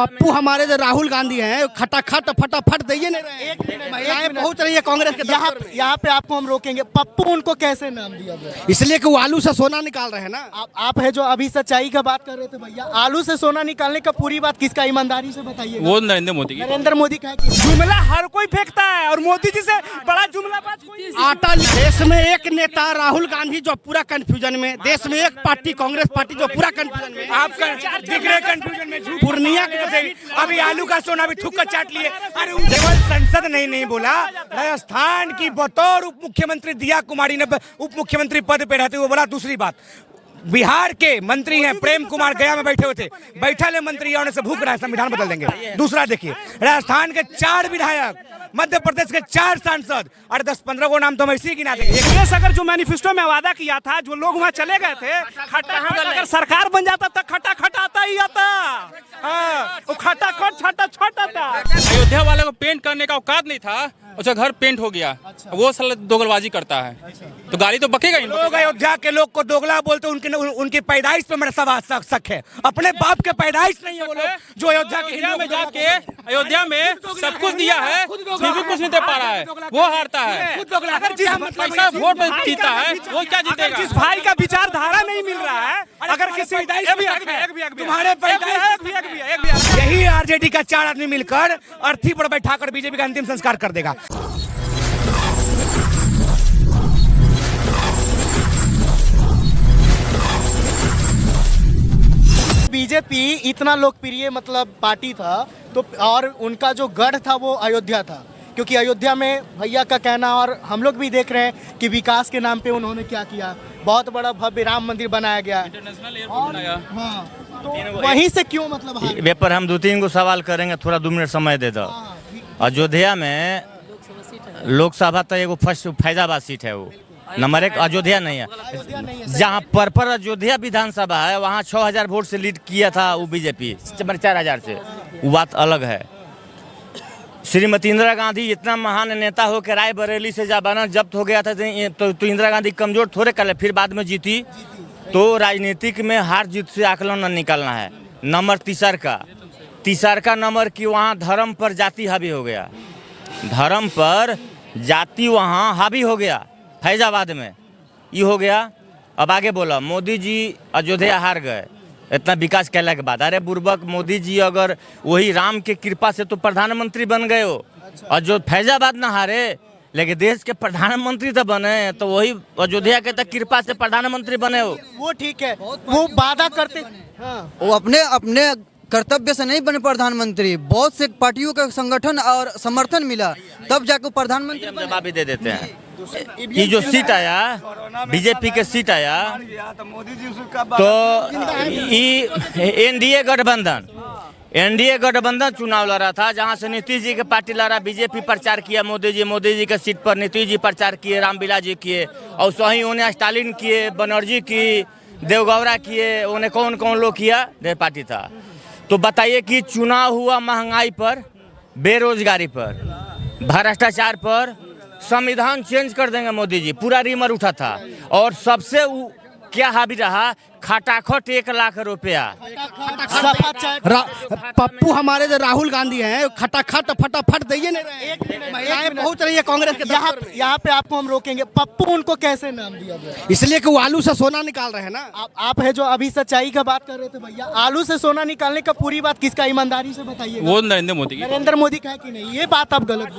पप्पू हमारे जो राहुल गांधी हैं खटाखट फटाफट दे नहीं रहे, महिलाएं पहुंच रही है कांग्रेस के यहाँ पे आपको हम रोकेंगे। पप्पू उनको कैसे नाम दिया गया? इसलिए कि वो आलू से सोना निकाल रहे हैं ना। आप है जो अभी सच्चाई का बात कर रहे थे भैया, आलू से सोना निकालने का पूरी बात किसका, ईमानदारी से बताइए। वो नरेंद्र मोदी की। नरेंद्र मोदी का जुमला हर कोई फेंकता है और मोदी जी से बड़ा जुमलाबाज कोई। आटा देश में एक नेता राहुल गांधी जो पूरा कंफ्यूजन में, देश में एक पार्टी कांग्रेस पार्टी जो पूरा कंफ्यूजन में, आप दिख रहे कंफ्यूजन में। पूर्णिया के अभी आलू का सोना भी थूक कर चाट लिए। अरे केवल संसद नहीं बोला, राजस्थान की बतौर उप मुख्यमंत्री दिया कुमारी ने उप मुख्यमंत्री पद पे रहते हुए बोला। दूसरी बात, बिहार के मंत्री हैं प्रेम कुमार, गया में बैठे हुए थे, बैठे मंत्री आने से भूख रहा है, संविधान बदल देंगे। दूसरा देखिए, राजस्थान के 4 विधायक, मध्य प्रदेश के 4 सांसद, और 10-15 को नाम तो हम ऐसे ही गिना देंगे। कांग्रेस अगर जो मैनिफेस्टो में वादा किया था, जो लोग वहाँ चले गए थे, अगर सरकार बन जाता तो खटाखट आता ही आता। वो खटाखट छट आता। अयोध्या वाले को पेंट करने का औकात नहीं था, उसका घर पेंट हो गया। वो साला दोगलबाजी करता है, तो गाड़ी तो बकेगा ही। लोग अयोध्या के लोग को दोगला बोलते, उनकी पैदाइश पे मेरा सवाल शक है। अपने बाप के पैदाइश नहीं है वो लोग जो अयोध्या में जाके अयोध्या में सब कुछ दिया है, फिर भी कुछ नहीं दे पा रहा है, वो हारता है। अगर जिस पैसा वोट में जीता है, वो क्या जीतेगा? जिस भाई का विचारधारा नहीं मिल रहा है, अगर किसी तुम्हारे यही आरजेडी का 4 आदमी मिलकर अर्थी पर बैठाकर बीजेपी का अंतिम संस्कार कर देगा। बीजेपी इतना लोकप्रिय मतलब पार्टी था, तो और उनका जो गढ़ था वो अयोध्या था, क्योंकि अयोध्या में भैया का कहना, और हम लोग भी देख रहे हैं कि विकास के नाम पे उन्होंने क्या किया, बहुत बड़ा भव्य राम मंदिर बनाया गया, इंटरनेशनल एयरपोर्ट बनाया। हाँ, तो वहीं से क्यों मतलब वे पर हम 2-3 को सवाल करेंगे, थोड़ा 2 मिनट समय दे दो। अयोध्या में लोकसभा तो एगो फर्स्ट फैजाबाद सीट है, वो नंबर 1 अयोध्या नहीं है। जहाँ पर अयोध्या विधानसभा है वहाँ 6000 वोट से लीड किया था वो बीजेपी, 4000 से, वो बात अलग है। श्रीमती इंदिरा गांधी इतना महान नेता हो के रायबरेली से जबाना जब्त हो गया था, तो इंदिरा गांधी कमजोर थोड़े कर ले, फिर बाद में जीती। तो राजनीतिक में हार जीत से आकलन न निकालना है। नंबर तीसर का नंबर कि वहाँ धर्म पर जाति हावी हो गया, धर्म पर जाति वहाँ हावी हो गया फैजाबाद में, ये हो गया। अब आगे बोला, मोदी जी अयोध्या हार गए इतना विकास कैला के बाद। अरे बुर्बक, मोदी जी अगर वही राम के कृपा से तो प्रधानमंत्री बन गए हो, और जो फैजाबाद ना हारे लेकिन देश के प्रधानमंत्री तो बने, तो वही अयोध्या के तक कृपा से प्रधानमंत्री बने हो। वो ठीक है, वो वादा करते। हाँ। वो अपने कर्तव्य से नहीं बने प्रधानमंत्री, बहुत से पार्टियों का संगठन और समर्थन मिला तब जाकर प्रधानमंत्री जवाब भी दे देते हैं। ये जो सीट आया, बीजेपी के सीट आया, तो एनडीए गठबंधन चुनाव लड़ा था, जहां से नीतीश जी के पार्टी लड़ा, बीजेपी प्रचार किया मोदी जी के सीट पर नीतीश जी प्रचार किए, रामविलास जी किए, और सही उन्हें स्टालिन किए, बनर्जी की, देवगौड़ा किए, उन्हें कौन कौन लोग किया, देर पार्टी था। तो बताइए कि चुनाव हुआ महंगाई पर, बेरोजगारी पर, भ्रष्टाचार पर, संविधान चेंज कर देंगे मोदी जी, पूरा रिमर उठा था, और सबसे क्या हावी रहा, खटाखट 1 लाख रुपया। पप्पू हमारे जो राहुल गांधी हैं खटाखट फटाफट दे नहीं रहे, महिलाएं पहुंच रही है कांग्रेस के यहाँ पे आपको हम रोकेंगे। पप्पू उनको कैसे नाम दिया गया? इसलिए कि वो आलू से सोना निकाल रहे हैं ना। आप है जो अभी सच्चाई का बात कर रहे थे भैया, आलू से सोना निकालने का पूरी बात किसका, ईमानदारी से बताइए। वो नरेंद्र मोदी की। नरेंद्र मोदी का है कि नहीं, ये बात आप गलत,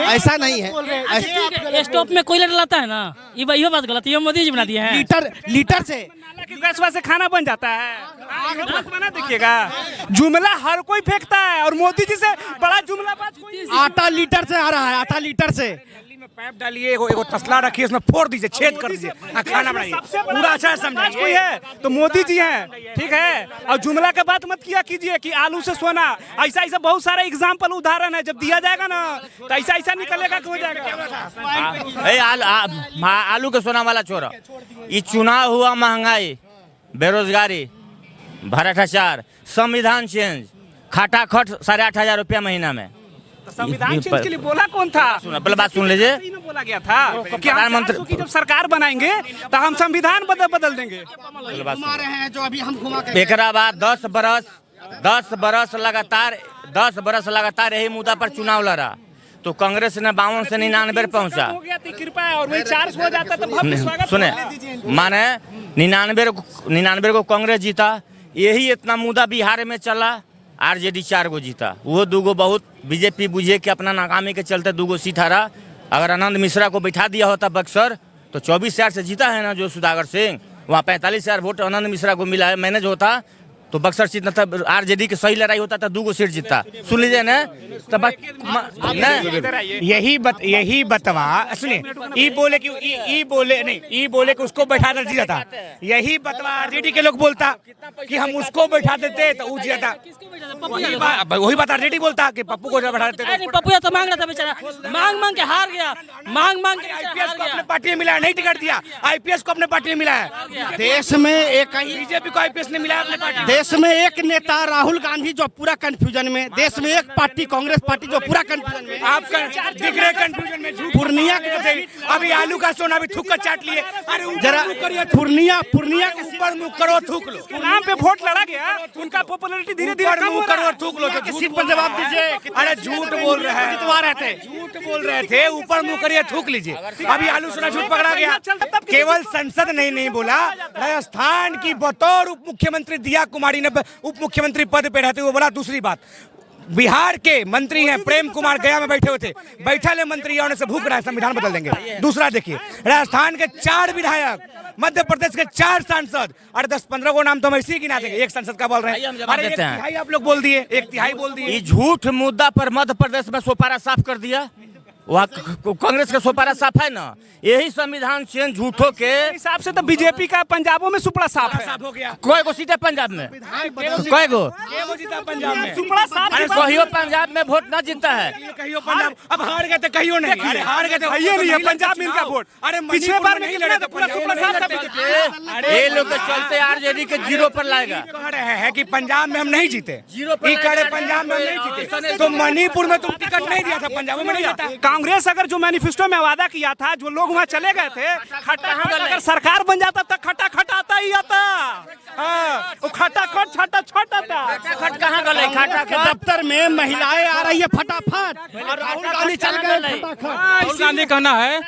ऐसा नहीं है। स्टॉप में कोयला डलाता है ना, ये बात गलत है, मोदी जी बना दिए हैं। लीटर से गैसवा से खाना बन जाता है, आग बना देखिएगा। जुमला हर कोई फेंकता है और मोदी जी से बड़ा जुमलाबाज कोई। आटा लीटर से आ रहा है, आटा लीटर से। में पाइप डालिए, एगो तसला रखिए, उसमें फोड़ दीजिए, छेद कर दीजिए, खाना बनाइए, पूरा अच्छा समझाइए। कोई है तो मोदी जी हैं, ठीक है। और जुमला का बात मत किया कीजिए कि आलू से सोना, ऐसा बहुत सारा एग्जाम्पल उदाहरण है, जब दिया जाएगा ना तो ऐसा निकलेगा कि हो जाएगा। आलू के सोना वाला छोरा, ये चुनाव हुआ महंगाई, बेरोजगारी, भ्रष्टाचार, संविधान चेंज, खटाखट 8500 रुपया महीना में। संविधान चेंज के लिए बोला कौन था? पहले बात सुन लीजिए, बोला गया था कि प्रधानमंत्री की जब सरकार बनाएंगे तो हम संविधान बदल देंगे। घुमा रहे हैं जो अभी हम घुमा के। एक बाद 10 बरस 10 बरस लगातार यही मुद्दा पर चुनाव लड़ा, तो कांग्रेस ने 52 से 99 पहुंचा। हो गया थी कृपा और वही 400 हो जाता तो भव्य स्वागत सुने, माने 99 को कांग्रेस जीता, यही इतना मुद्दा बिहार में चला, आरजेडी 4 गो जीता, वो 2 गो बहुत बीजेपी बुझे कि अपना नाकामी के चलते 2 गो सीट हारा। अगर आनंद मिश्रा को बैठा दिया होता बक्सर तो 24,000 से जीता है ना जो सुधाकर सिंह, वहाँ 45,000 वोट आनंद मिश्रा को मिला है, मैनेज होता तो बक्सर सीट न तब आरजेडी की सही लड़ाई होता था, 2 गो सीट जीता। सुन लीजिए ना, तब यही बतवा सुनिए, ई बोले कि उसको बैठा कर जीता था। यही बतवा आरजेडी के लोग बोलता कि हम उसको बैठा देते तो वो जीता। वही बात आरजेडी बोलता कि पप्पू को बैठा देते। नहीं, पप्पू तो मांग रहा था बेचारा, मांग के हार गया, मांग के आईपीएस को अपने पार्टी में मिला है, नहीं टिकट दिया। आईपीएस को अपने पार्टी में मिला है, देश में एक ही बीजेपी को आईपीएस ने मिला है अपने पार्टी। देश में एक नेता राहुल गांधी जो पूरा कंफ्यूजन में, देश में एक पार्टी कांग्रेस पार्टी जो पूरा कंफ्यूजन में। आप दिख रहे कंफ्यूजन में, झूठ पूर्णिया के अभी आलू का सोना भी थूक कर चाट लिए। अरे जरा पूर्णिया के ऊपर मुंह करो थूक लो, नाम पे वोट लड़ा गया, उनका पॉपुलैरिटी धीरे धीरे कम हो करो थूक लो, तो सीट पर जवाब दीजिए। अरे झूठ बोल रहे हैं, जितवा रहे थे, झूठ बोल रहे थे, ऊपर मुंह करिए थूक लीजिए। अभी आलू सोना झूठ पकड़ा गया। केवल संसद नहीं बोला, राजस्थान की बतौर उप मुख्यमंत्री दिया कुमारी ने उप मुख्यमंत्री पद पे रहते हुए बोला। दूसरी बात, बिहार के मंत्री हैं प्रेम कुमार, गया में बैठे हुए थे, बैठे मंत्री आने से भूख रहा है, संविधान बदल देंगे। दूसरा देखिए, राजस्थान के 4 विधायक, मध्य प्रदेश के 4 सांसद, और 10-15 को नाम तो हम ऐसे ही गिना देंगे, एक सांसद का बोल रहे हैं। अरे 1/3 आप लोग बोल दिए, 1/3 बोल दिए। ये झूठ मुद्दा पर मध्य प्रदेश में सोपारा साफ कर दिया, वहाँ कांग्रेस का सोपारा साफ है ना। यही संविधान चेंज झूठों के हिसाब से तो बीजेपी का पंजाबों में सुपड़ा साफ है। साफ हो गया। कोई को सीट है पंजाब में, कोई को पंजाब में सुपड़ा साफ। अरे कहियो पंजाब में वोट न जीतता है, कहियो पंजाब, अब हार गए तो कहियो नहीं, अरे हार गए तो ये नहीं है पंजाब में इनका वोट। अरे पिछले बार में नहीं कितना लड़े तो तो पूरा सुपड़ा साफ कर ये लोग के चलते आरजेडी के 0 पर लाएगा। कह रहे हैं कि पंजाब में हम नहीं जीते, जीरो पर ये कह रहे पंजाब में हम नहीं जीते, तो मणिपुर में तुम टिकट नहीं दिया था, पंजाब में नहीं जाता। कांग्रेस अगर जो मैनिफेस्टो में वादा किया था, जो लोग वहाँ चले गए थे, खटाखट अगर सरकार बन जाता तो खटाखट आता ही आता। वो खटाखट छटा आता। खट कहाँ गए, खाटा के दफ्तर में महिलाएं आ रही है फटाफट, और राहुल गांधी चल गए फटाफट। राहुल गांधी कहना है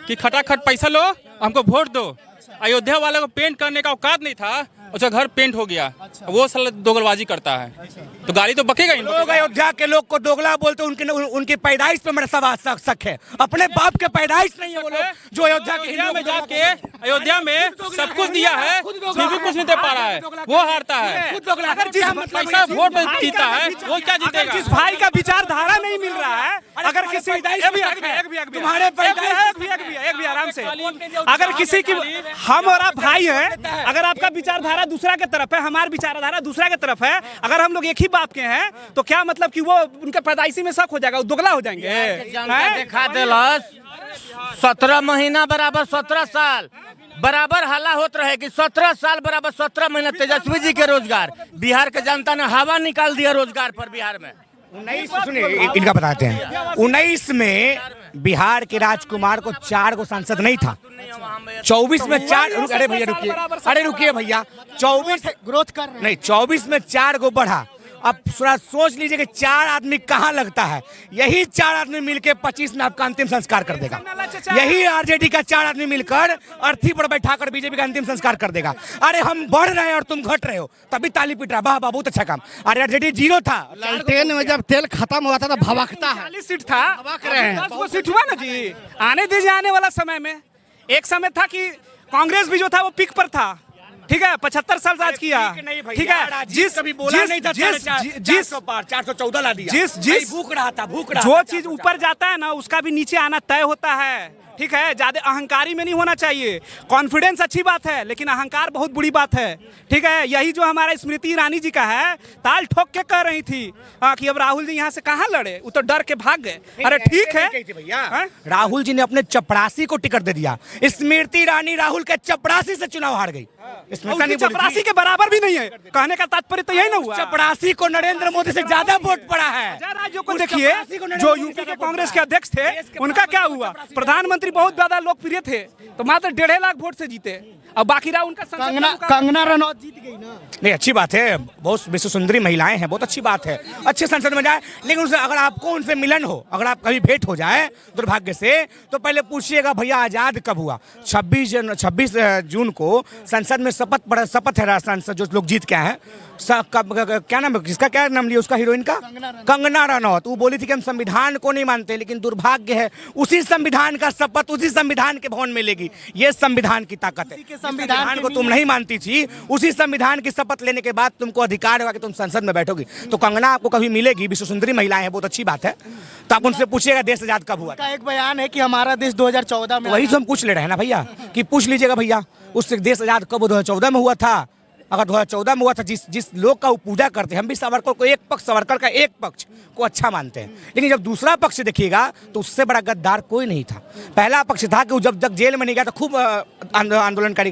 कि खटाखट पैसा लो, हमको वोट दो। अयोध्या वाले को पेंट करने का औकात नहीं था, उसका घर पेंट हो गया, वो साला दोगलबाजी करता है, तो गाली तो बकेगा। इन लोग अयोध्या के लोग को दोगला बोलते, उनकी पैदाइश पे मेरा सवाल शक है। अपने बाप के पैदाइश नहीं है वो लोग, जो अयोध्या के में जाके अयोध्या में सब कुछ दिया है, फिर भी कुछ नहीं दे पा रहा है, वो हारता है। अगर जिस पैसा वोट में जीता है वो क्या जीतेगा? जिस भाई का विचारधारा नहीं मिल रहा है, अगर किसी तुम्हारे एक भी आराम से, अगर किसी की, हम और आप भाई हैं, अगर आपका विचारधारा दूसरा के तरफ है, हमारा विचारधारा दूसरा के तरफ है, अगर हम लोग एक ही बाप के हैं, तो क्या मतलब कि वो उनके पैदाइशी में शक हो जाएगा, वो दोगला हो जाएंगे। देखा दिलस 17 महीना बराबर 17 साल बराबर हल्ला होत रहे कि 17 साल बराबर 17 महीना तेजस्वी जी के रोजगार, बिहार के जनता ने हवा निकाल दिया रोजगार पर। बिहार में 19 सुनिए इनका बताते हैं, 19 में बिहार के राजकुमार को 4 को सांसद नहीं था, 24 में 4, अरे भैया रुकिए, 24 ग्रोथ कर रहे हैं। नहीं 24 में 4 को बढ़ा। अब थोड़ा सोच लीजिए कि 4 आदमी कहाँ लगता है, यही 4 आदमी मिलकर 25 में आपका अंतिम संस्कार कर देगा। यही आरजेडी का 4 आदमी मिलकर अर्थी पर बैठाकर बीजेपी का अंतिम संस्कार कर देगा। अरे हम बढ़ रहे हैं और तुम घट रहे हो, तभी ताली पीट रहा, वाह वाह बहुत अच्छा काम। अरे आरजेडी 0 था, लालटेन में जब तेल खत्म हुआ था तो भभकता है। 40 सीट था, भभक रहे हैं। 10 सीट हुआ ना जी। आने दीजिए, आने वाला समय में एक समय था कि कांग्रेस भी जो था वो पिक पर था, ठीक है, 75 साल राज किया, ठीक है, जिस कभी बोला नहीं था 414 ला दिया, जिस भूख रहा था, जो चीज ऊपर जाता है ना उसका भी नीचे आना तय होता है, ठीक है। ज्यादा अहंकारी में नहीं होना चाहिए। कॉन्फिडेंस अच्छी बात है, लेकिन अहंकार बहुत बुरी बात है, ठीक है। यही जो हमारा स्मृति ईरानी जी का है, ताल ठोक के कह रही थी कि अब राहुल जी यहाँ से कहाँ लड़े, वो तो डर के भाग गए। अरे ठीक है भैया, राहुल जी ने अपने चपरासी को टिकट दे दिया। स्मृति ईरानी राहुल के चपरासी से चुनाव हार गई। चपरासी के बराबर भी नहीं है, कहने का तात्पर्य तो यही ना हुआ। चपरासी को नरेंद्र मोदी से ज्यादा वोट पड़ा है। राज्यों को देखिए, जो यूपी के कांग्रेस के अध्यक्ष थे, उनका क्या हुआ? प्रधानमंत्री बहुत ज्यादा लोकप्रिय थे, तो मात्र 1.5 लाख वोट से जीते। और बाकी रहा उनका संसद कंगना का मुकाबला। कंगना रनौत जीत गई ना। नहीं, अच्छी बात है, बहुत विश्व सुंदरी महिलाएं हैं, बहुत अच्छी बात है, अच्छे संसद में जाए। लेकिन उनसे अगर आपको उनसे मिलन हो, अगर आप कभी भेंट हो जाए दुर्भाग्य से, तो पहले पूछिएगा भैया आजाद कब हुआ। 26 जून को संसद में शपथ है सांसद जो लोग जीत के आए हैं। क्या नाम है, किसका क्या नाम लिया उसका, हीरोइन का, कंगना रनौत। वो बोली थी कि हम संविधान को नहीं मानते, लेकिन दुर्भाग्य है उसी संविधान का शपथ उसी संविधान के भवन में लेगी। ये संविधान की ताकत है। के संविधान को तुम नहीं मानती थी, उसी संविधान की शपथ लेने के बाद तुमको अधिकार होगा कि तुम संसद में बैठोगी। तो कंगना आपको कभी मिलेगी, विश्व सुंदरी महिलाएं हैं, बहुत अच्छी बात है। तो आप उनसे पूछिएगा देश आजाद कब हुआ। का एक बयान है कि हमारा देश 2014 में, वही तो हम पूछ ले रहे हैं ना भैया, कि पूछ लीजिएगा भैया उससे देश आजाद कब 2014 में हुआ था। अगर 2014 में हुआ था, जिस लोग का वो पूजा करते हैं, हम भी सावरकर को एक पक्ष, सावरकर का एक पक्ष को अच्छा मानते हैं, लेकिन जब दूसरा पक्ष देखिएगा तो उससे बड़ा गद्दार कोई नहीं था। पहला पक्ष था कि वो जब तक जेल में नहीं गया तो खूब आंदोलनकारी